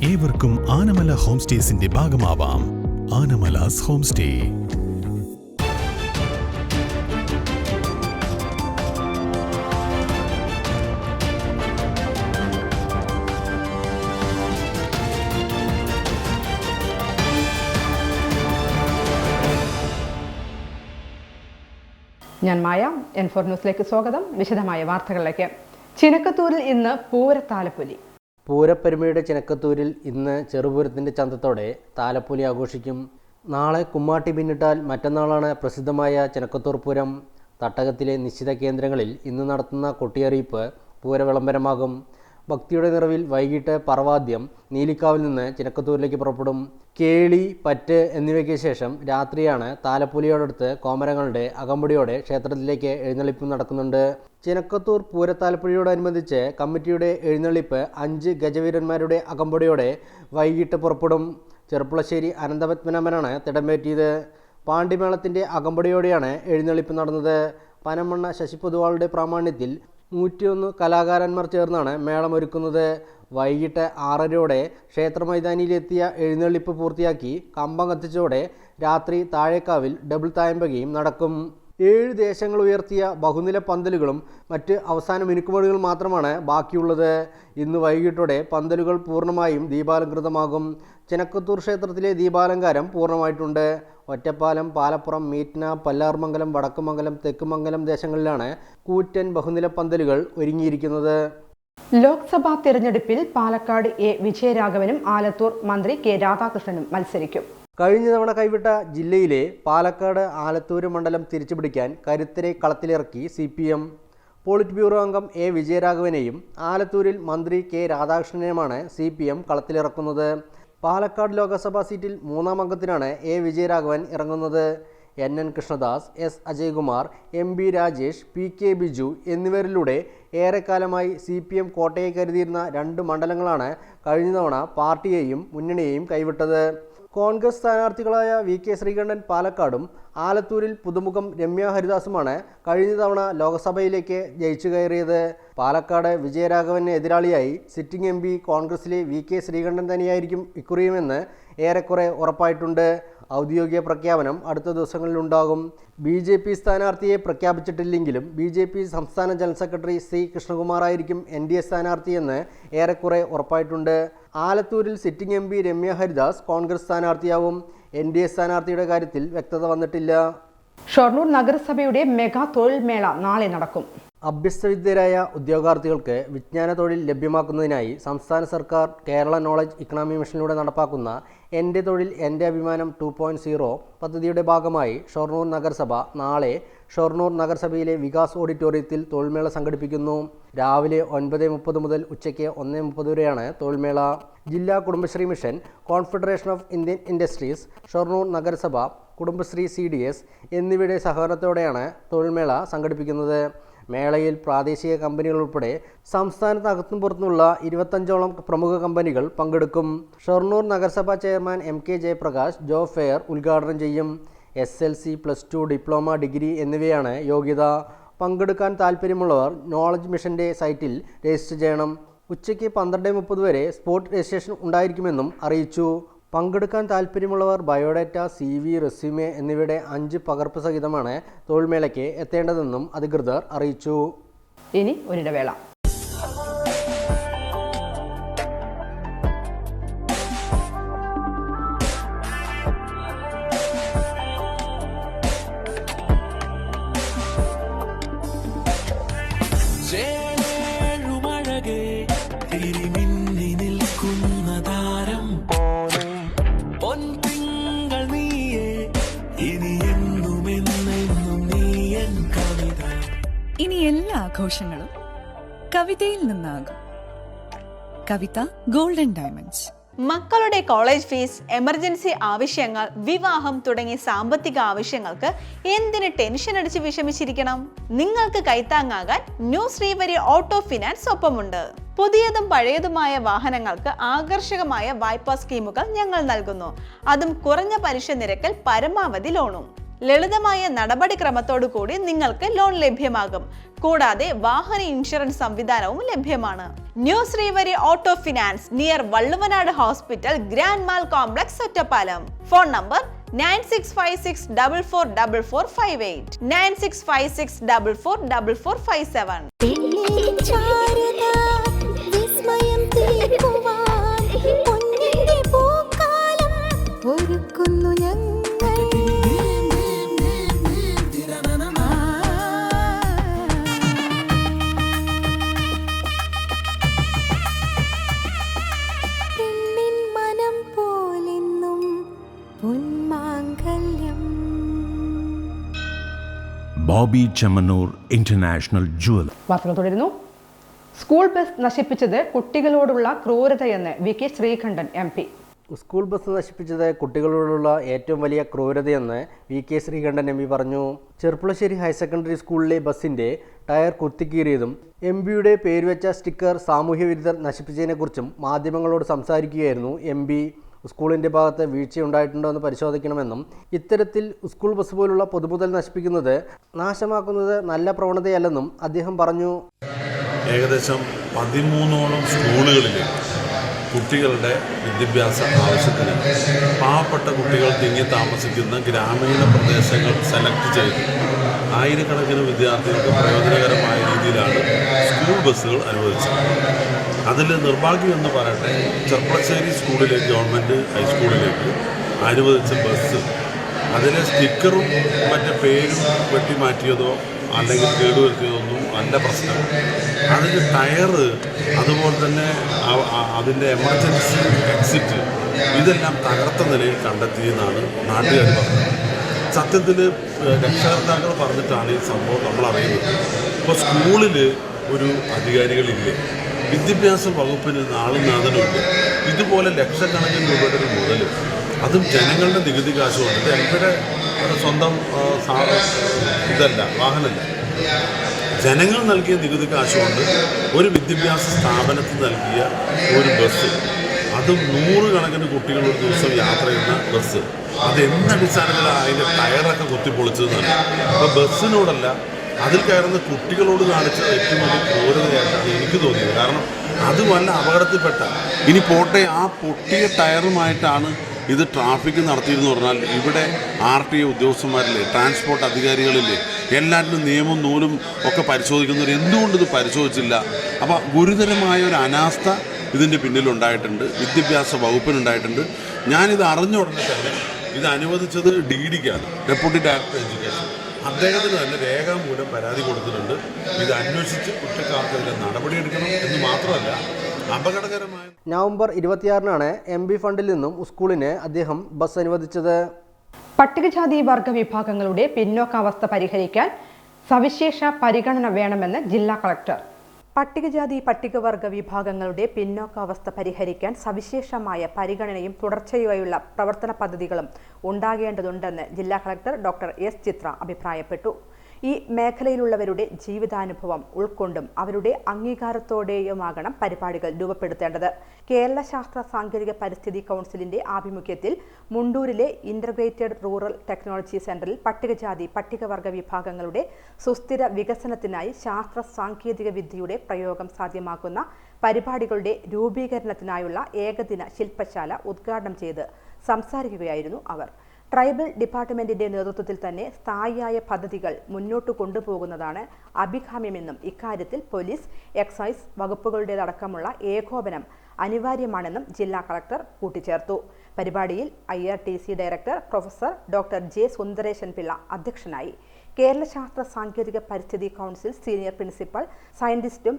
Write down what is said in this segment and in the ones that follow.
ഏവർക്കും ആനമല ഹോം സ്റ്റേസിന്റെ ഭാഗമാവാം. Anamalas home stay. ഞാൻ മായ. N4 ന്യൂസിലേക്ക് സ്വാഗതം. വിശദമായ വാർത്തകളിലേക്ക്. ചിനക്കത്തൂരിൽ ഇന്ന് പൂരത്താലപ്പൊലി. പൂരപ്പെരുമയുടെ ചിനക്കത്തൂരിൽ ഇന്ന് ചെറുപൂരത്തിൻ്റെ ചന്തത്തോടെ താലപ്പൊലി ആഘോഷിക്കും. നാളെ കുമ്മാട്ടി പിന്നിട്ടാൽ മറ്റന്നാളാണ് പ്രസിദ്ധമായ ചിനക്കത്തൂർ പൂരം. തട്ടകത്തിലെ നിശ്ചിത കേന്ദ്രങ്ങളിൽ ഇന്ന് നടത്തുന്ന കൊട്ടിയറിയിപ്പ് പൂരവിളംബരമാകും. ഭക്തിയുടെ നിറവിൽ വൈകിട്ട് പറവാദ്യം നീലിക്കാവിൽ നിന്ന് ചിനക്കത്തൂരിലേക്ക് പുറപ്പെടും. കേളി, പറ്റ് എന്നിവയ്ക്ക് ശേഷം രാത്രിയാണ് താലപ്പൊലിയോടടുത്ത് കോമരങ്ങളുടെ അകമ്പടിയോടെ ക്ഷേത്രത്തിലേക്ക് എഴുന്നള്ളിപ്പ് നടക്കുന്നുണ്ട്. ചിനക്കത്തൂർ പൂരത്താലപ്പൊലിയോടനുബന്ധിച്ച് കമ്മിറ്റിയുടെ എഴുന്നള്ളിപ്പ് 5 ഗജവീരന്മാരുടെ അകമ്പടിയോടെ വൈകിട്ട് പുറപ്പെടും. ചെറുപ്പുളശ്ശേരി അനന്തപത്മനാഭനാണ് തിടമ്പേറ്റിയത്. പാണ്ടിമേളത്തിൻ്റെ അകമ്പടിയോടെയാണ് എഴുന്നള്ളിപ്പ് നടന്നത്. പനമണ്ണ ശശിപൊതുവാളുടെ പ്രാമാണ്യത്തിൽ 101 കലാകാരന്മാർ ചേർന്നാണ് മേളമൊരുക്കുന്നത്. വൈകിട്ട് 6:30 ക്ഷേത്ര മൈതാനിയിലെത്തിയ എഴുന്നള്ളിപ്പ് പൂർത്തിയാക്കി കമ്പം കത്തിച്ചതോടെ രാത്രി താഴേക്കാവിൽ ഡബിൾ തായമ്പകയും നടക്കും. 7 ദേശങ്ങൾ ഉയർത്തിയ ബഹുനില പന്തലുകളും മറ്റ് അവസാന മിനുക്കുപണികൾ മാത്രമാണ് ബാക്കിയുള്ളത്. ഇന്ന് വൈകിട്ടോടെ പന്തലുകൾ പൂർണ്ണമായും ദീപാലങ്കൃതമാകും. ചിനക്കത്തൂർ ക്ഷേത്രത്തിലെ ദീപാലങ്കാരം പൂർണ്ണമായിട്ടുണ്ട്. ഒറ്റപ്പാലം, പാലപ്പുറം, മീറ്റ്ന, പല്ലാർമംഗലം, വടക്കുമംഗലം, തെക്കുമംഗലം ദേശങ്ങളിലാണ് കൂറ്റൻ ബഹുനില പന്തലുകൾ ഒരുങ്ങിയിരിക്കുന്നത്. ലോക്സഭാ തിരഞ്ഞെടുപ്പിൽ പാലക്കാട് എ വിജയരാഘവനും ആലത്തൂർ മന്ത്രി കെ രാധാകൃഷ്ണനും മത്സരിക്കും. കഴിഞ്ഞ തവണ കൈവിട്ട ജില്ലയിലെ പാലക്കാട് ആലത്തൂർ മണ്ഡലം തിരിച്ചുപിടിക്കാൻ കരുത്തരെ കളത്തിലിറക്കി CPM. പോളിറ്റ് ബ്യൂറോ അംഗം എ വിജയരാഘവനെയും ആലത്തൂരിൽ മന്ത്രി കെ രാധാകൃഷ്ണനെയുമാണ് CPM കളത്തിലിറക്കുന്നത്. പാലക്കാട് ലോക്സഭാ സീറ്റിൽ 3ാം അംഗത്തിനാണ് എ വിജയരാഘവൻ ഇറങ്ങുന്നത്. NN Krishnadas, S Ajaykumar, MB Rajesh, PK Biju എന്നിവരിലൂടെ ഏറെക്കാലമായി CPM കോട്ടയെ കരുതിയിരുന്ന 2 മണ്ഡലങ്ങളാണ് കഴിഞ്ഞ തവണ പാർട്ടിയെയും മുന്നണിയെയും കൈവിട്ടത്. കോൺഗ്രസ് സ്ഥാനാർത്ഥികളായ VK ശ്രീകണ്ഠൻ പാലക്കാടും ആലത്തൂരിൽ പുതുമുഖം രമ്യ ഹരിദാസുമാണ് കഴിഞ്ഞ തവണ ലോക്സഭയിലേക്ക് ജയിച്ചു കയറിയത്. പാലക്കാട് വിജയരാഘവന് എതിരാളിയായി സിറ്റിംഗ് MP കോൺഗ്രസിലെ VK ശ്രീകണ്ഠൻ തന്നെയായിരിക്കും ഇക്കുറിയുമെന്ന് ഏറെക്കുറെ ഉറപ്പായിട്ടുണ്ട്. ഔദ്യോഗിക പ്രഖ്യാപനം അടുത്ത ദിവസങ്ങളിലുണ്ടാകും. BJP സ്ഥാനാർത്ഥിയെ പ്രഖ്യാപിച്ചിട്ടില്ലെങ്കിലും BJP സംസ്ഥാന ജനറൽ സെക്രട്ടറി C കൃഷ്ണകുമാറായിരിക്കും NDA സ്ഥാനാർത്ഥിയെന്ന് ഏറെക്കുറെ ഉറപ്പായിട്ടുണ്ട്. ആലത്തൂരിൽ സിറ്റിംഗ് MP രമ്യ ഹരിദാസ് കോൺഗ്രസ് സ്ഥാനാർത്ഥിയാവും. NDA സ്ഥാനാർത്ഥിയുടെ കാര്യത്തിൽ വ്യക്തത വന്നിട്ടില്ല. ഷൊർണൂർ നഗരസഭയുടെ മെഗാ തൊഴിൽ മേള നാളെ നടക്കും. അഭ്യസ്തവിദ്യരായ ഉദ്യോഗാർത്ഥികൾക്ക് വിജ്ഞാന തൊഴിൽ ലഭ്യമാക്കുന്നതിനായി സംസ്ഥാന സർക്കാർ കേരള നോളജ് ഇക്കണോമി മിഷനിലൂടെ നടപ്പാക്കുന്ന എൻ്റെ തൊഴിൽ എൻ്റെ അഭിമാനം 2.0 പദ്ധതിയുടെ ഭാഗമായി ഷൊർണൂർ നഗരസഭ നാളെ ഷൊർണൂർ നഗരസഭയിലെ വികാസ് ഓഡിറ്റോറിയത്തിൽ തൊഴിൽമേള സംഘടിപ്പിക്കുന്നു. രാവിലെ 9:30 മുതൽ ഉച്ചയ്ക്ക് 1:30 വരെയാണ് തൊഴിൽമേള. ജില്ലാ Kudumbashree mission, confederation of Indian industries, Shoranur നഗരസഭ, കുടുംബശ്രീ CDS എന്നിവയുടെ സഹകരണത്തോടെയാണ് തൊഴിൽമേള സംഘടിപ്പിക്കുന്നത്. മേളയിൽ പ്രാദേശിക കമ്പനികൾ ഉൾപ്പെടെ സംസ്ഥാനത്തകത്തും പുറത്തുനിന്നുള്ള 25ഓളം പ്രമുഖ കമ്പനികൾ പങ്കെടുക്കും. ഷൊർണൂർ നഗരസഭാ chairman MK Jayaprakash job fair ഉദ്ഘാടനം ചെയ്യും. SLC, +2, ഡിപ്ലോമ, ഡിഗ്രി എന്നിവയാണ് യോഗ്യത. പങ്കെടുക്കാൻ താൽപ്പര്യമുള്ളവർ നോളജ് മിഷൻ്റെ സൈറ്റിൽ രജിസ്റ്റർ ചെയ്യണം. ഉച്ചയ്ക്ക് 12:30 വരെ സ്പോട്ട് രജിസ്ട്രേഷൻ ഉണ്ടായിരിക്കുമെന്നും അറിയിച്ചു. പങ്കെടുക്കാൻ താൽപ്പര്യമുള്ളവർ ബയോഡാറ്റ, CV, റെസ്യൂമെ എന്നിവയുടെ 5 പകർപ്പ് സഹിതമാണ് തൊഴിൽമേളയ്ക്ക് എത്തേണ്ടതെന്നും അധികൃതർ അറിയിച്ചു. ഇനി ഒരിടവേള. ഇനി എല്ലാ ആഘോഷങ്ങളും കവിതയിൽ നിന്നാകും. കവിത ഗോൾഡൻ ഡയമണ്ട്സ്. മക്കളുടെ കോളേജ് ഫീസ്, എമർജൻസി ആവശ്യങ്ങൾ, വിവാഹം തുടങ്ങിയ സാമ്പത്തിക ആവശ്യങ്ങൾക്ക് എന്തിന് ടെൻഷൻ അടിച്ച് വിഷമിച്ചിരിക്കണം? നിങ്ങൾക്ക് കൈത്താങ്ങാകാൻ ന്യൂ ശ്രീവരി ഓട്ടോ ഫിനാൻസ് ഒപ്പമുണ്ട്. പുതിയതും പഴയതുമായ വാഹനങ്ങൾക്ക് ആകർഷകമായ വായ്പാ സ്കീമുകൾ ഞങ്ങൾ നൽകുന്നു. അതും കുറഞ്ഞ പലിശ നിരക്കിൽ പരമാവധി ലോണും. ലളിതമായ നടപടിക്രമത്തോടു കൂടി നിങ്ങൾക്ക് ലോൺ ലഭ്യമാകും. കൂടാതെ വാഹന ഇൻഷുറൻസ് സംവിധാനവും ലഭ്യമാണ്. New Srivari auto finance near Valluvanad hospital, grand mall complex, Ottapalam. Phone number 9656444458, 9656444457. Boby Chemmanur international jewel. വാർത്തകൾ തുടരുന്നു. സ്കൂൾ ബസ് നശിപ്പിച്ചത് കുട്ടികളോടുള്ള ക്രൂരതയെന്ന് VK Sreekandan MP. School bus നശിപ്പിച്ചത് കുട്ടികളോടുള്ള ഏറ്റവും വലിയ ക്രൂരതയെന്ന് VK ശ്രീകണ്ഠൻ MP പറഞ്ഞു. ചെർപ്പുളശ്ശേരി ഹയർ സെക്കൻഡറി സ്കൂളിലെ ബസിന്റെ ടയർ കുത്തിക്കീറിയതും MPയുടെ പേരുവെച്ച സ്റ്റിക്കർ സാമൂഹ്യവിരുദ്ധർ നശിപ്പിച്ചതിനെക്കുറിച്ചും മാധ്യമങ്ങളോട് സംസാരിക്കുകയായിരുന്നു MP. സ്കൂളിൻ്റെ ഭാഗത്ത് വീഴ്ചയുണ്ടായിട്ടുണ്ടോ എന്ന് പരിശോധിക്കണമെന്നും ഇത്തരത്തിൽ സ്കൂൾ ബസ് പോലുള്ള പൊതുമുതൽ നശിപ്പിക്കുന്നത് നാശമാക്കുന്നത് നല്ല പ്രവണതയല്ലെന്നും അദ്ദേഹം പറഞ്ഞു. ഏകദേശം 13ഓളം സ്കൂളുകളിൽ കുട്ടികളുടെ വിദ്യാഭ്യാസ ആവശ്യത്തിന് പാവപ്പെട്ട കുട്ടികൾ തിങ്ങി താമസിക്കുന്ന ഗ്രാമീണ പ്രദേശങ്ങൾ സെലക്ട് ചെയ്ത് ആയിരക്കണക്കിന് വിദ്യാർത്ഥികൾക്ക് പ്രയോജനകരമായ രീതിയിലാണ് സ്കൂൾ ബസ്സുകൾ അനുവദിച്ചത്. അതിൽ നിർഭാഗ്യമെന്ന് പറയട്ടെ, ചെർപ്പളശ്ശേരി സ്കൂളിലെ ഗവൺമെൻറ് ഹൈസ്കൂളിലേക്ക് അനുവദിച്ച ബസ് അതിലെ സ്റ്റിക്കറും മറ്റേ പേരും വെട്ടിമാറ്റിയതോ അല്ലെങ്കിൽ കേടുവരുത്തിയതൊന്നും അല്ല പ്രശ്നം. അതിൻ്റെ ടയറ്, അതുപോലെ തന്നെ അതിൻ്റെ എമർജൻസി എക്സിറ്റ്, ഇതെല്ലാം തകർത്ത നിലയിൽ കണ്ടെത്തിയെന്നാണ് നാട്ടുകാർ പറഞ്ഞത്. സത്യത്തിൽ രക്ഷകർത്താക്കൾ പറഞ്ഞിട്ടാണ് ഈ സംഭവം നമ്മൾ അറിയുന്നത്. ഇപ്പോൾ സ്കൂളിൽ ഒരു അധികാരികളില്ലേ, വിദ്യാഭ്യാസ വകുപ്പിന് നാളും നാഥനുമില്ല. ഇതുപോലെ ലക്ഷക്കണക്കിന് രൂപയുടെ മുതൽ, അതും ജനങ്ങളുടെ നികുതി കാശുകൊണ്ട്, ഇത് എൻ്റെ സ്വന്തം ഇതല്ല, വാഹനമല്ല, ജനങ്ങൾ നൽകിയ നികുതി കാശുകൊണ്ട് ഒരു വിദ്യാഭ്യാസ സ്ഥാപനത്തിന് നൽകിയ ഒരു ബസ്, അതും 100 കണക്കിന് കുട്ടികൾ ഒരു ദിവസം യാത്ര ചെയ്യുന്ന ബസ്, അത് എന്തടിസ്ഥാനത്തിലാണ് അതിൻ്റെ ടയറൊക്കെ കുത്തിപ്പൊളിച്ചതെന്നാണ്. അപ്പോൾ ബസ്സിനോടല്ല, അതിൽ കയറുന്ന കുട്ടികളോട് കാണിച്ച ഏറ്റവും വലിയ ക്രൂരതയായിട്ടാണ് എനിക്ക് തോന്നിയത്. കാരണം അത് വല്ല അപകടത്തിൽപ്പെട്ട, ഇനി പോട്ടെ, ആ പൊട്ടിയ ടയറുമായിട്ടാണ് ഇത് ട്രാഫിക് നടത്തിയെന്ന് പറഞ്ഞാൽ ഇവിടെ RTA ഉദ്യോഗസ്ഥന്മാരില്ലേ, ട്രാൻസ്പോർട്ട് അധികാരികളില്ലേ, എല്ലാവരും നിയമം നൂലും ഒക്കെ പരിശോധിക്കുന്നവർ എന്തുകൊണ്ട് ഇത് പരിശോധിച്ചില്ല? അപ്പോൾ ഗുരുതരമായ ഒരു അനാസ്ഥ ഇതിൻ്റെ പിന്നിലുണ്ടായിട്ടുണ്ട്, വിദ്യാഭ്യാസ വകുപ്പിനുണ്ടായിട്ടുണ്ട്. ഞാനിത് അറിഞ്ഞ ഉടനെ തന്നെ ഇത് അനുവദിച്ചത് DDക്കാണ്, ഡെപ്യൂട്ടി ഡയറക്ടർ എഡ്യൂക്കേഷൻ. അദ്ദേഹത്തിന് തന്നെ രേഖാമൂലം പരാതി കൊടുത്തിട്ടുണ്ട്. ഇത് അന്വേഷിച്ച് കുറ്റക്കാർക്കെതിരെ നടപടിയെടുക്കണം എന്ന് മാത്രമല്ല, അപകടകരമായ നവംബർ 26-നാണ് MP ഫണ്ടിൽ നിന്നും സ്കൂളിന് അദ്ദേഹം ബസ് അനുവദിച്ചത്. പട്ടികജാതി വർഗ വിഭാഗങ്ങളുടെ പിന്നോക്കാവസ്ഥ പരിഹരിക്കാൻ സവിശേഷ പരിഗണന വേണമെന്ന് ജില്ലാ കളക്ടർ. പട്ടികജാതി പട്ടികവർഗ വിഭാഗങ്ങളുടെ പിന്നോക്കാവസ്ഥ പരിഹരിക്കാൻ സവിശേഷമായ പരിഗണനയും തുടർച്ചയായുള്ള പ്രവർത്തന പദ്ധതികളും ഉണ്ടാകേണ്ടതുണ്ടെന്ന് ജില്ലാ കളക്ടർ ഡോക്ടർ S. ചിത്ര അഭിപ്രായപ്പെട്ടു. ഈ മേഖലയിലുള്ളവരുടെ ജീവിതാനുഭവം ഉൾക്കൊണ്ടും അവരുടെ അംഗീകാരത്തോടെയുമാകണം പരിപാടികൾ രൂപപ്പെടുത്തേണ്ടത്. കേരള ശാസ്ത്ര സാങ്കേതിക പരിസ്ഥിതി കൗൺസിലിന്റെ ആഭിമുഖ്യത്തിൽ മുണ്ടൂരിലെ ഇന്റഗ്രേറ്റഡ് റൂറൽ ടെക്നോളജി സെന്ററിൽ പട്ടികജാതി പട്ടികവർഗ വിഭാഗങ്ങളുടെ സുസ്ഥിര വികസനത്തിനായി ശാസ്ത്ര സാങ്കേതിക വിദ്യയുടെ പ്രയോഗം സാധ്യമാക്കുന്ന പരിപാടികളുടെ രൂപീകരണത്തിനായുള്ള ഏകദിന ശില്പശാല ഉദ്ഘാടനം ചെയ്ത് സംസാരിക്കുകയായിരുന്നു അവർ. ട്രൈബൽ ഡിപ്പാർട്ട്മെന്റിന്റെ നേതൃത്വത്തിൽ തന്നെ സ്ഥായിയായ പദ്ധതികൾ മുന്നോട്ട് കൊണ്ടുപോകുന്നതാണ് അഭികാമ്യമെന്നും ഇക്കാര്യത്തിൽ പോലീസ്, എക്സൈസ് വകുപ്പുകളുടേതടക്കമുള്ള ഏകോപനം അനിവാര്യമാണെന്നും ജില്ലാ കളക്ടർ കൂട്ടിച്ചേർത്തു. പരിപാടിയിൽ IRTC director professor doctor J. Sundaresan Pillai അധ്യക്ഷനായി. കേരള ശാസ്ത്ര സാങ്കേതിക പരിസ്ഥിതി കൗൺസിൽ സീനിയർ പ്രിൻസിപ്പൽ സയന്റിസ്റ്റും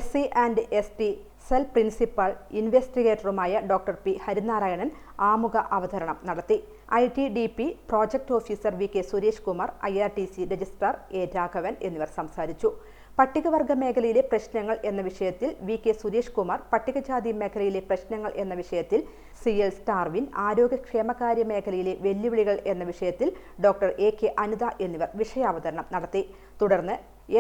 SC&ST സെൽ പ്രിൻസിപ്പൽ ഇൻവെസ്റ്റിഗേറ്ററുമായ ഡോക്ടർ P. ഹരിനാരായണൻ ആമുഖ അവതരണം നടത്തി. ITDP project officer VK Suresh Kumar, IRTC registrar A. Raghavan എന്നിവർ സംസാരിച്ചു. പട്ടികവർഗ മേഖലയിലെ പ്രശ്നങ്ങൾ എന്ന വിഷയത്തിൽ VK സുരേഷ് കുമാർ, പട്ടികജാതി മേഖലയിലെ പ്രശ്നങ്ങൾ എന്ന വിഷയത്തിൽ CL സ്റ്റാർവിൻ, ആരോഗ്യക്ഷേമകാര്യ മേഖലയിലെ വെല്ലുവിളികൾ എന്ന വിഷയത്തിൽ ഡോക്ടർ AK അനിത എന്നിവർ വിഷയാവതരണം നടത്തി. തുടർന്ന്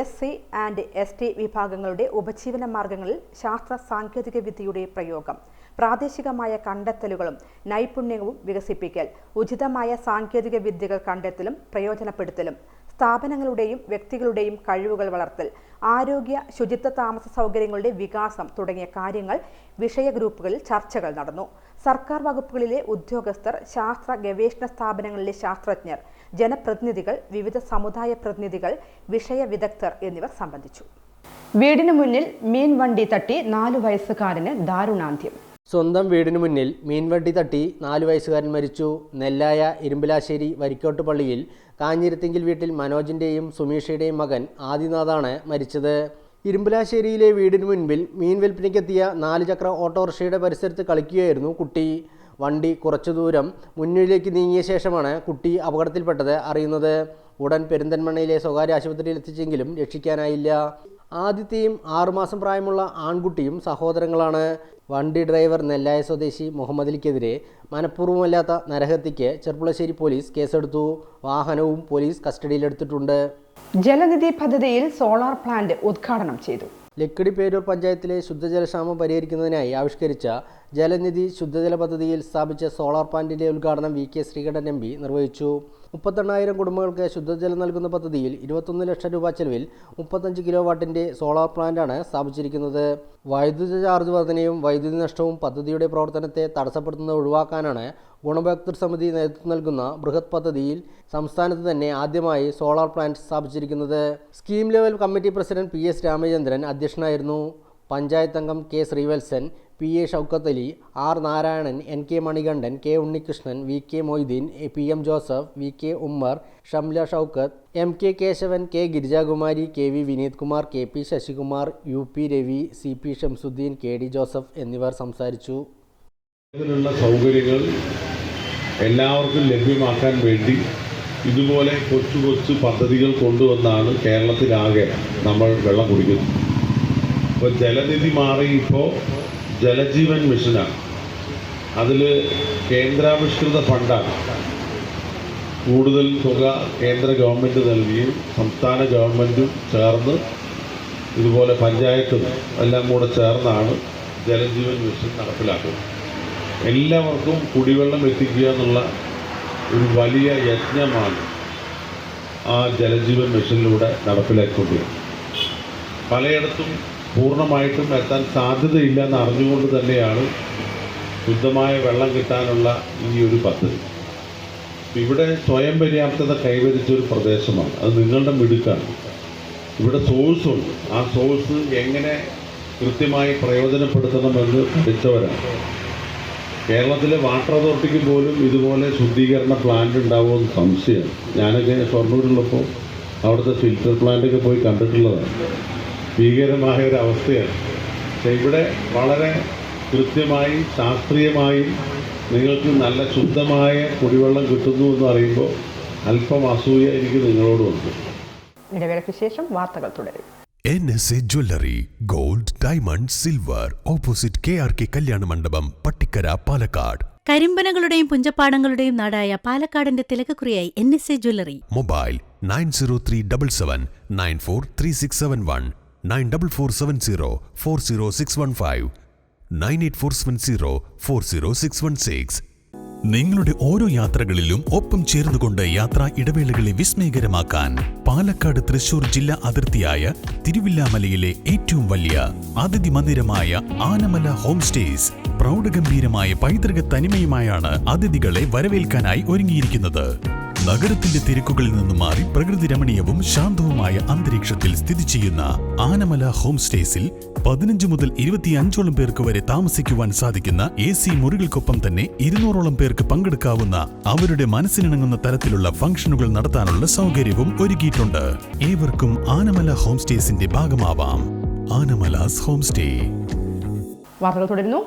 SC&ST വിഭാഗങ്ങളുടെ ഉപജീവന മാർഗങ്ങളിൽ ശാസ്ത്ര സാങ്കേതിക വിദ്യയുടെ പ്രയോഗം, പ്രാദേശികമായ കണ്ടെത്തലുകളും നൈപുണ്യവും വികസിപ്പിക്കൽ, ഉചിതമായ സാങ്കേതിക വിദ്യകൾ കണ്ടെത്തലും പ്രയോജനപ്പെടുത്തലും, സ്ഥാപനങ്ങളുടെയും വ്യക്തികളുടെയും കഴിവുകൾ വളർത്തൽ, ആരോഗ്യ ശുചിത്വ താമസ സൗകര്യങ്ങളുടെ വികാസം തുടങ്ങിയ കാര്യങ്ങൾ വിഷയ ഗ്രൂപ്പുകളിൽ ചർച്ചകൾ നടന്നു. സർക്കാർ വകുപ്പുകളിലെ ഉദ്യോഗസ്ഥർ, ശാസ്ത്ര ഗവേഷണ സ്ഥാപനങ്ങളിലെ ശാസ്ത്രജ്ഞർ, ജനപ്രതിനിധികൾ, വിവിധ സമുദായ പ്രതിനിധികൾ, വിഷയ വിദഗ്ധർ എന്നിവർ സംബന്ധിച്ചു. വീടിനു മുന്നിൽ മീൻ വണ്ടി തട്ടി 4 വയസ്സുകാരന് ദാരുണാന്ത്യം. സ്വന്തം വീടിനു മുന്നിൽ മീൻവണ്ടി തട്ടി 4 വയസ്സുകാരൻ മരിച്ചു. നെല്ലായ ഇരുമ്പിലാശ്ശേരി വരിക്കോട്ട് പള്ളിയിൽ കാഞ്ഞിരത്തിങ്കിൽ വീട്ടിൽ മനോജിൻ്റെയും സുമീഷയുടെയും മകൻ ആദിനാഥാണ് മരിച്ചത്. ഇരുമ്പിലാശ്ശേരിയിലെ വീടിനു മുൻപിൽ മീൻ വിൽപ്പനയ്ക്കെത്തിയ 4 ചക്ര ഓട്ടോറിക്ഷയുടെ പരിസരത്ത് കളിക്കുകയായിരുന്നു കുട്ടി. വണ്ടി കുറച്ചു ദൂരം മുന്നിലേക്ക് നീങ്ങിയ ശേഷമാണ് കുട്ടി അപകടത്തിൽപ്പെട്ടത് അറിയുന്നത്. ഉടൻ പെരിന്തൽമണ്ണയിലെ സ്വകാര്യ ആശുപത്രിയിൽ എത്തിച്ചെങ്കിലും രക്ഷിക്കാനായില്ല. ആദ്യത്തെയും 6 മാസം പ്രായമുള്ള ആൺകുട്ടിയും സഹോദരങ്ങളാണ്. വണ്ടി ഡ്രൈവർ നെല്ലായ സ്വദേശി മുഹമ്മദിലിക്കെതിരെ മനഃപൂർവ്വമല്ലാത്ത നരഹത്യയ്ക്ക് ചെർപ്പുളശ്ശേരി പോലീസ് കേസെടുത്തു. വാഹനവും പോലീസ് കസ്റ്റഡിയിലെടുത്തിട്ടുണ്ട്. ജലനിധി പദ്ധതിയിൽ സോളാർ പ്ലാന്റ് ഉദ്ഘാടനം ചെയ്തു. ലക്കിടി പേരൂർ പഞ്ചായത്തിലെ ശുദ്ധജലക്ഷാമം പരിഹരിക്കുന്നതിനായി ആവിഷ്കരിച്ച ജലനിധി ശുദ്ധജല പദ്ധതിയിൽ സ്ഥാപിച്ച സോളാർ പ്ലാന്റിന്റെ ഉദ്ഘാടനം V K Sreekandan M P നിർവഹിച്ചു. 38,000 കുടുംബങ്ങൾക്ക് ശുദ്ധജലം നൽകുന്ന പദ്ധതിയിൽ 21 ലക്ഷം രൂപ ചെലവിൽ 35 കിലോ വാട്ടിന്റെ സോളാർ പ്ലാന്റാണ് സ്ഥാപിച്ചിരിക്കുന്നത്. വൈദ്യുതി ചാർജ് വർധനയും വൈദ്യുതി നഷ്ടവും പദ്ധതിയുടെ പ്രവർത്തനത്തെ തടസ്സപ്പെടുത്തുന്നത് ഒഴിവാക്കാനാണ് ഗുണഭോക്തൃ സമിതി നേതൃത്വം നൽകുന്ന ബൃഹത് പദ്ധതിയിൽ സംസ്ഥാനത്ത് തന്നെ ആദ്യമായി സോളാർ പ്ലാന്റ് സ്ഥാപിച്ചിരിക്കുന്നത്. Scheme level committee president P S Ramachandran അധ്യക്ഷനായിരുന്നു. പഞ്ചായത്ത് അംഗം K Sreevalsan, P A Shoukath Ali, R Narayanan, N K Manikandan, K Unnikrishnan, V K Moideen, P M Joseph, V K Ummer, Shamla Shoukath, M K Kesavan, K Girijakumari, K V Vineeth Kumar, K P Sasikumar, U P Ravi, C P Shamsudheen, K D Joseph എന്നിവർ സംസാരിച്ചു. ഇതിനുള്ള സൗകര്യങ്ങൾ എല്ലാവർക്കും ലഭ്യമാക്കാൻ വേണ്ടി ഇതുപോലെ കൊച്ചു കൊച്ചു പദ്ധതികൾ കൊണ്ടുവന്നാണ് കേരളത്തിലാകെ നമ്മൾ വെള്ളം കുടിക്കുന്നത്. ഇപ്പോൾ ജലനിധി മാറി ഇപ്പോൾ ജലജീവൻ മിഷനാണ്. അതിൽ കേന്ദ്രാവിഷ്കൃത ഫണ്ടാണ്. കൂടുതൽ തുക കേന്ദ്ര ഗവൺമെൻറ് നൽകിയും സംസ്ഥാന ഗവൺമെൻറ്റും ചേർന്ന് ഇതുപോലെ പഞ്ചായത്തും എല്ലാം കൂടെ ചേർന്നാണ് ജലജീവൻ മിഷൻ നടപ്പിലാക്കുന്നത്. എല്ലാവർക്കും കുടിവെള്ളം എത്തിക്കുക എന്നുള്ള ഒരു വലിയ യജ്ഞമാണ് ആ ജലജീവൻ മിഷനിലൂടെ നടപ്പിലാക്കിക്കൊണ്ടിരിക്കുന്നത്. പലയിടത്തും പൂർണ്ണമായിട്ടും എത്താൻ സാധ്യതയില്ല എന്ന് അറിഞ്ഞുകൊണ്ട് തന്നെയാണ് ശുദ്ധമായ വെള്ളം കിട്ടാനുള്ള ഈ ഒരു പദ്ധതി. ഇവിടെ സ്വയം പര്യാപ്തത കൈവരിച്ചൊരു പ്രദേശമാണ്. അത് നിങ്ങളുടെ മിടുക്കാണ്. ഇവിടെ സോഴ്സുണ്ട്. ആ സോഴ്സ് എങ്ങനെ കൃത്യമായി പ്രയോജനപ്പെടുത്തണമെന്ന് പഠിച്ചവരാണ്. കേരളത്തിലെ വാട്ടർ അതോറിറ്റിക്ക് പോലും ഇതുപോലെ ശുദ്ധീകരണ പ്ലാന്റ് ഉണ്ടാവുമെന്ന് സംശയമാണ്. ഞാനൊക്കെ ഷൊർണൂരിലുള്ളപ്പോൾ അവിടുത്തെ ഫിൽറ്റർ പ്ലാന്റൊക്കെ പോയി കണ്ടിട്ടുള്ളതാണ്. ഭീകരമായ ഒരു അവസ്ഥയാണ്. പക്ഷേ ഇവിടെ വളരെ കൃത്യമായി ശാസ്ത്രീയമായി നിങ്ങൾക്ക് നല്ല ശുദ്ധമായ കുടിവെള്ളം കിട്ടുന്നു എന്ന് അറിയുമ്പോൾ അല്പം അസൂയ എനിക്ക് നിങ്ങളോടുണ്ട്. ഇടവേളയ്ക്ക് ശേഷം വാർത്തകൾ തുടരും. NSA jewellery, gold, diamond, silver, opposite KRK കല്യാണ മണ്ഡപം, പട്ടിക്കര, പാലക്കാട്. കരിമ്പനകളുടെയും പുഞ്ചപ്പാടങ്ങളുടെയും നാടായ പാലക്കാടിന്റെ തിലകക്കുറിയായി NSA ജ്വല്ലറി. മൊബൈൽ 90377 943671, 94470 40615, 98470 40616. നിങ്ങളുടെ ഓരോ യാത്രകളിലും ഒപ്പം ചേർന്നുകൊണ്ട് യാത്രാ ഇടവേളകളെ വിസ്മയകരമാക്കാൻ പാലക്കാട് തൃശൂർ ജില്ലാ അതിർത്തിയായ തിരുവില്ലാമലയിലെ ഏറ്റവും വലിയ അതിഥി മന്ദിരമായ ആനമല ഹോം സ്റ്റേസ് പ്രൗഢഗംഭീരമായ പൈതൃക തനിമയുമായാണ് അതിഥികളെ വരവേൽക്കാനായി ഒരുങ്ങിയിരിക്കുന്നത്. നഗരത്തിന്റെ തിരക്കുകളിൽ നിന്നും മാറി പ്രകൃതി രമണീയവും ശാന്തവുമായ അന്തരീക്ഷത്തിൽ സ്ഥിതി ചെയ്യുന്ന ആനമല ഹോം സ്റ്റേസിൽ 15 മുതൽ 25ഓളം പേർക്ക് വരെ താമസിക്കുവാൻ സാധിക്കുന്ന AC മുറികൾക്കൊപ്പം തന്നെ 200ഓളം പേർക്ക് പങ്കെടുക്കാവുന്ന അവരുടെ മനസ്സിനിണങ്ങുന്ന തരത്തിലുള്ള ഫംഗ്ഷനുകൾ നടത്താനുള്ള സൗകര്യവും ഒരുക്കിയിട്ടുണ്ട്. ഏവർക്കും ആനമല ഹോം സ്റ്റേസിന്റെ ഭാഗമാവാം. Anamalas home stay. വാർത്തകൾ തുടരുന്നു.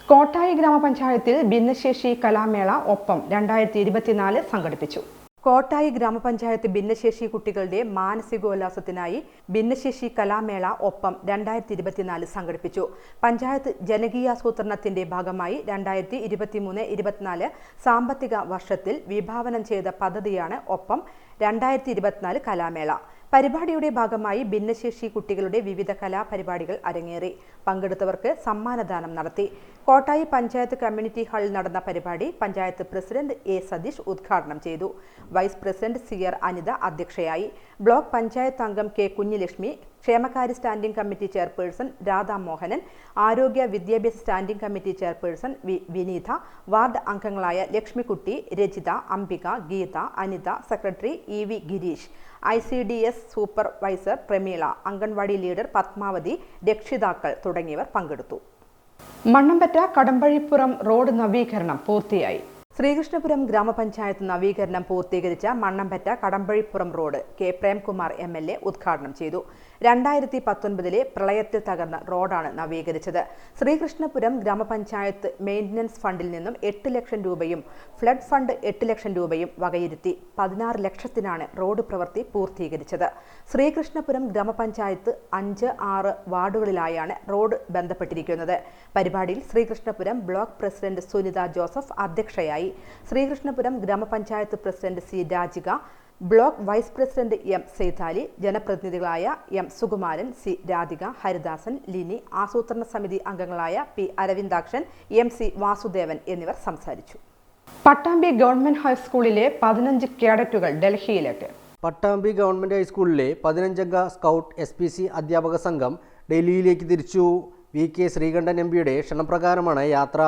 കോട്ടായി ഗ്രാമപഞ്ചായത്തിൽ ഭിന്നശേഷി കലാമേള ഒപ്പം 2024 സംഘടിപ്പിച്ചു. കോട്ടായി ഗ്രാമപഞ്ചായത്ത് ഭിന്നശേഷി കുട്ടികളുടെ മാനസികോല്ലാസത്തിനായി ഭിന്നശേഷി കലാമേള ഒപ്പം 2024 സംഘടിപ്പിച്ചു. പഞ്ചായത്ത് ജനകീയാസൂത്രണത്തിന്റെ ഭാഗമായി 2023-24 സാമ്പത്തിക വർഷത്തിൽ വിഭാവനം ചെയ്ത പദ്ധതിയാണ് ഒപ്പം 2024 കലാമേള. പരിപാടിയുടെ ഭാഗമായി ഭിന്നശേഷി കുട്ടികളുടെ വിവിധ കലാപരിപാടികൾ അരങ്ങേറി. പങ്കെടുത്തവർക്ക് സമ്മാനദാനം നടത്തി. കോട്ടായി പഞ്ചായത്ത് കമ്മ്യൂണിറ്റി ഹാളിൽ നടന്ന പരിപാടി പഞ്ചായത്ത് പ്രസിഡന്റ് എ സതീഷ് ഉദ്ഘാടനം ചെയ്തു. വൈസ് പ്രസിഡന്റ് CR അനിത അധ്യക്ഷയായി. ബ്ലോക്ക് പഞ്ചായത്ത് അംഗം കെ കുഞ്ഞിലക്ഷ്മി, ക്ഷേമകാര്യ standing committee chairperson Radha Mohanan, ആരോഗ്യ വിദ്യാഭ്യാസ standing committee chairperson Vineetha, ward അംഗങ്ങളായ Lakshmikutty, Rajitha, Ambika, Geetha, Anitha, secretary EV Gireesh, ICDS supervisor Prameela, anganwadi leader Padmavathi, രക്ഷിതാക്കൾ തുടങ്ങിയവർ പങ്കെടുത്തു. മണ്ണമ്പറ്റ കടമ്പഴിപ്പുറം റോഡ് നവീകരണം പൂർത്തിയായി. ശ്രീകൃഷ്ണപുരം ഗ്രാമപഞ്ചായത്ത് നവീകരണം പൂർത്തീകരിച്ച Mannampatta Kadambazhipuram road K Premkumar MLA ഉദ്ഘാടനം ചെയ്തു. 2019 പ്രളയത്തിൽ തകർന്ന റോഡാണ് നവീകരിച്ചത്. ശ്രീകൃഷ്ണപുരം ഗ്രാമപഞ്ചായത്ത് മെയിൻ്റനൻസ് ഫണ്ടിൽ നിന്നും 8 ലക്ഷം രൂപയും ഫ്ലഡ് ഫണ്ട് 8 ലക്ഷം രൂപയും വകയിരുത്തി 16 ലക്ഷത്തിനാണ് റോഡ് പ്രവൃത്തി പൂർത്തീകരിച്ചത്. ശ്രീകൃഷ്ണപുരം ഗ്രാമപഞ്ചായത്ത് 5-6 വാർഡുകളിലായാണ് റോഡ് ബന്ധപ്പെട്ടിരിക്കുന്നത്. പരിപാടിയിൽ Sreekrishnapuram block president Sunitha Joseph അധ്യക്ഷയായി. ശ്രീകൃഷ്ണപുരം ഗ്രാമപഞ്ചായത്ത് president C Rajika, block vice president M Seythali, ജനപ്രതിനിധികളായ M സുകുമാരൻ, C രാധിക, ഹരിദാസൻ, ലിനി, ആസൂത്രണ സമിതി അംഗങ്ങളായ P അരവിന്ദാക്ഷൻ, MC വാസുദേവൻ എന്നിവർ സംസാരിച്ചു. പട്ടാമ്പി ഗവൺമെന്റ് ഹൈസ്കൂളിലെ 15 കേഡറ്റുകൾ ഡൽഹിയിലേക്ക്. പട്ടാമ്പി ഗവൺമെന്റ് ഹൈസ്കൂളിലെ 15-അംഗ സ്കൗട്ട് SPC അധ്യാപക സംഘം ഡൽഹിയിലേക്ക് തിരിച്ചു. VK ശ്രീകണ്ഠൻ MPയുടെ ക്ഷണപ്രകാരമാണ് യാത്ര.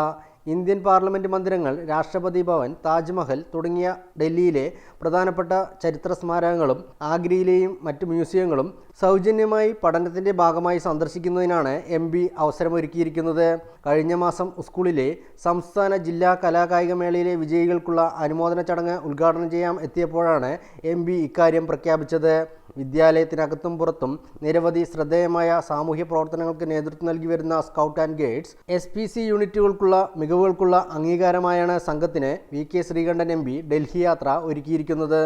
ഇന്ത്യൻ പാർലമെൻറ്റ് മന്ദിരങ്ങൾ, രാഷ്ട്രപതി ഭവൻ, താജ്മഹൽ തുടങ്ങിയ ഡൽഹിയിലെ പ്രധാനപ്പെട്ട ചരിത്ര സ്മാരകങ്ങളും ആഗ്രയിലെയും മറ്റ് മ്യൂസിയങ്ങളും സൗജന്യമായി പഠനത്തിൻ്റെ ഭാഗമായി സന്ദർശിക്കുന്നതിനാണ് MP അവസരമൊരുക്കിയിരിക്കുന്നത്. കഴിഞ്ഞ മാസം സ്കൂളിലെ സംസ്ഥാന ജില്ലാ കലാകായികമേളയിലെ വിജയികൾക്കുള്ള അനുമോദന ചടങ്ങ് ഉദ്ഘാടനം ചെയ്യാൻ എത്തിയപ്പോഴാണ് MP ഇക്കാര്യം പ്രഖ്യാപിച്ചത്. വിദ്യാലയത്തിനകത്തും പുറത്തും നിരവധി ശ്രദ്ധേയമായ സാമൂഹ്യ പ്രവർത്തനങ്ങൾക്ക് നേതൃത്വം നൽകി വരുന്ന സ്കൗട്ട് ആൻഡ് ഗൈഡ്സ് SPC യൂണിറ്റുകൾക്കുള്ള മികവുകൾക്കുള്ള അംഗീകാരമായാണ് സംഘത്തിന് VK ശ്രീകണ്ഠൻ MP ഡൽഹി യാത്ര ഒരുക്കിയിരിക്കുന്നത്.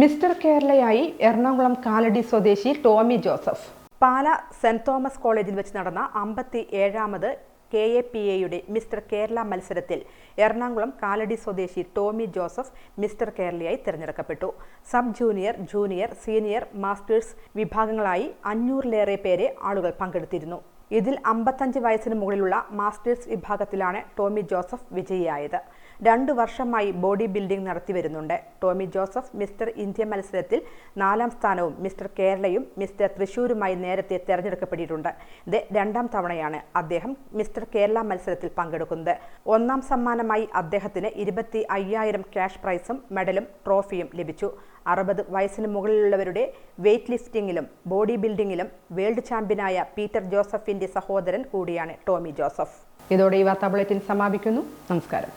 മിസ്റ്റർ കേരളയായി എറണാകുളം കാലടി സ്വദേശി ടോമി ജോസഫ്. പാല സെന്റ് തോമസ് കോളേജിൽ വെച്ച് നടന്ന 57ാമത് KAPAയുടെ മിസ്റ്റർ കേരള മത്സരത്തിൽ എറണാകുളം കാലടി സ്വദേശി ടോമി ജോസഫ് മിസ്റ്റർ കേരളയായി തിരഞ്ഞെടുക്കപ്പെട്ടു. Sub junior, junior, senior, masters വിഭാഗങ്ങളായി 500-ലേറെ പേരെ ആളുകൾ പങ്കെടുത്തിരുന്നു. ഇതിൽ 55 വയസ്സിന് മുകളിലുള്ള മാസ്റ്റേഴ്സ് വിഭാഗത്തിലാണ് ടോമി ജോസഫ് വിജയിയായത്. 2 വർഷമായി ബോഡി ബിൽഡിംഗ് നടത്തിവരുന്നുണ്ട്. ടോമി ജോസഫ് മിസ്റ്റർ ഇന്ത്യ മത്സരത്തിൽ 4ാം സ്ഥാനവും മിസ്റ്റർ കേരളയും മിസ്റ്റർ തൃശ്ശൂരുമായി നേരത്തെ തെരഞ്ഞെടുക്കപ്പെട്ടിട്ടുണ്ട്. ഇത് 2ാം തവണയാണ് അദ്ദേഹം മിസ്റ്റർ കേരള മത്സരത്തിൽ പങ്കെടുക്കുന്നത്. 1ാം സമ്മാനമായി അദ്ദേഹത്തിന് 25,000 ക്യാഷ് പ്രൈസും മെഡലും ട്രോഫിയും ലഭിച്ചു. 60 വയസ്സിന് മുകളിലുള്ളവരുടെ വെയ്റ്റ് ലിഫ്റ്റിംഗിലും ബോഡി ബിൽഡിംഗിലും വേൾഡ് ചാമ്പ്യനായ പീറ്റർ ജോസഫിന്റെ സഹോദരൻ കൂടിയാണ് ടോമി ജോസഫ്. ഇതോടെ ഈ വാർത്താ ബുള്ളറ്റിൻ സമാപിക്കുന്നു. നമസ്കാരം.